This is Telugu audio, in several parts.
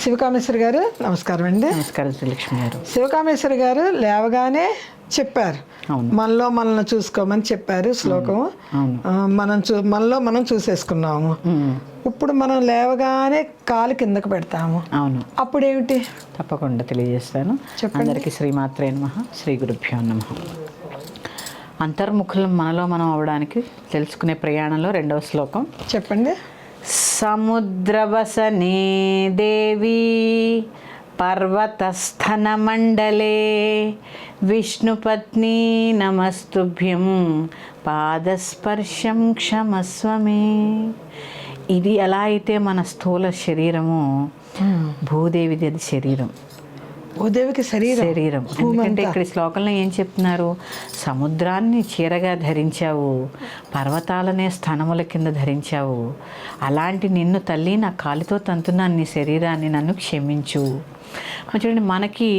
శివకామేశ్వరి గారు నమస్కారం అండి. నమస్కారం శ్రీలక్ష్మి గారు. శివకామేశ్వరి గారు లేవగానే చెప్పారు, మనలో మనల్ని చూసుకోమని చెప్పారు శ్లోకం. మనలో మనం చూసేసుకున్నాము. ఇప్పుడు మనం లేవగానే కాలు కిందకు పెడతాము. అవును, అప్పుడేమిటి? తప్పకుండా తెలియజేస్తాను. అందరికీ శ్రీమాత్రే నమః, శ్రీ గురుభ్యో నమః. అంతర్ముఖులం మనలో మనం అవడానికి తెలుసుకునే ప్రయాణంలో రెండవ శ్లోకం చెప్పండి. సముద్రవసనే దేవి పర్వతస్థనమండలే విష్ణుపత్ని నమస్తుభ్యం పాదస్పర్శం క్షమస్వమే. ఇది ఎలా అయితే మన స్థూల శరీరము, భూదేవిది అది శరీరం. భూదేవికి శరీరం. ఎందుకంటే ఇక్కడ శ్లోకంలో ఏం చెప్తున్నారు? సముద్రాన్ని చీరగా ధరించావు, పర్వతాలనే స్థనముల కింద ధరించావు. అలాంటి నిన్ను తల్లి నా కాలితో తంతున్నాను, నీ శరీరాన్ని, నన్ను క్షమించు. చూడండి, మనకి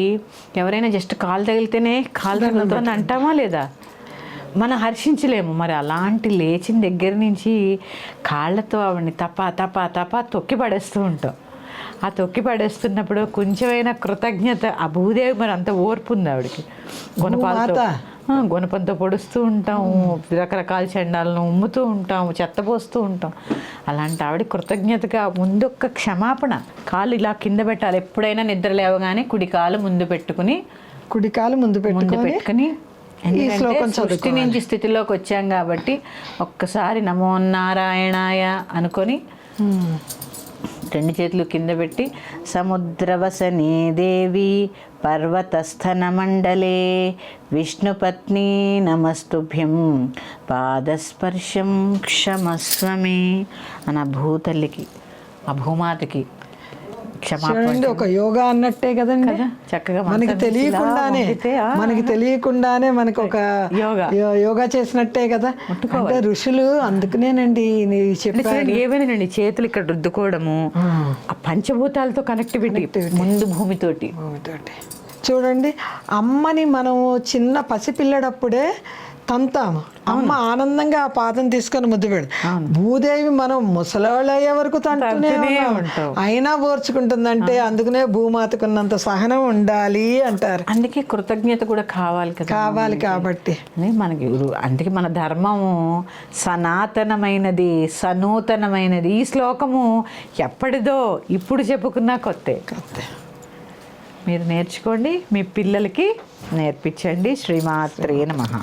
ఎవరైనా జస్ట్ కాలు తగిలితేనే కాలు తగులుతుంది అంటామా లేదా? మనం హర్షించలేము. మరి అలాంటి లేచిన దగ్గర నుంచి కాళ్ళతో ఆవిడని తపా తపా తపా తొక్కి పడేస్తూ ఉంటాం. ఆ తొక్కి పడేస్తున్నప్పుడు కొంచెమైనా కృతజ్ఞత. ఆ భూదేవి మరి అంత ఓర్పు ఉంది ఆవిడకి. గుణపంతో పొడుస్తూ ఉంటాము, రకరకాల చెండాలను ఉమ్ముతూ ఉంటాము, చెత్తపోస్తూ ఉంటాం. అలాంటి ఆవిడ కృతజ్ఞతగా ముందు ఒక్క క్షమాపణ. కాలు ఇలా కింద పెట్టాలి. ఎప్పుడైనా నిద్ర లేవగానే కుడి కాలు ముందు పెట్టుకుని సృష్టి నుంచి స్థితిలోకి వచ్చాం కాబట్టి ఒక్కసారి నమో నారాయణాయ అనుకొని రెండు చేతులు కింద పెట్టి సముద్రవసనే దేవి పర్వతస్థనమండలే విష్ణుపత్ని నమస్తుభ్యం పాదస్పర్శం క్షమస్వమే అన్న భూతల్లికి, ఆ భూమాతకి క్షమాపణ. ఒక యోగా అన్నట్టే కదండి. చక్కగా మనకి తెలియకుండానే మనకు ఒక యోగా చేసినట్టే కదా. అంటే ఋషులు అందుకునేనండి చెప్పారు. ఏమైనానండి చేతులు ఇక్కడ రుద్దుకోవడము, ఆ పంచభూతాలతో కనెక్టివిటీ ముందు భూమితోటి. చూడండి, అమ్మని మనము చిన్న పసిపిల్లడప్పుడే తంతాము. అమ్మ ఆనందంగా ఆ పాదం తీసుకొని ముద్దు పెడు. భూదేవి మనం ముసలాళ్ళు అయ్యే వరకు తంటూనే ఉంటాం, అయినా ఓర్చుకుంటుందంటే అందుకనే భూమాతకున్నంత సహనం ఉండాలి అంటారు. అందుకే కృతజ్ఞత కూడా కావాలి కదా. కావాలి కాబట్టి మనకి అందుకే మన ధర్మము సనాతనమైనది, సనూతనమైనది. ఈ శ్లోకము ఎప్పటిదో ఇప్పుడు చెప్పుకున్నా కొత్తే. మీరు నేర్చుకోండి, మీ పిల్లలకి నేర్పించండి. శ్రీమాత్రే నమః.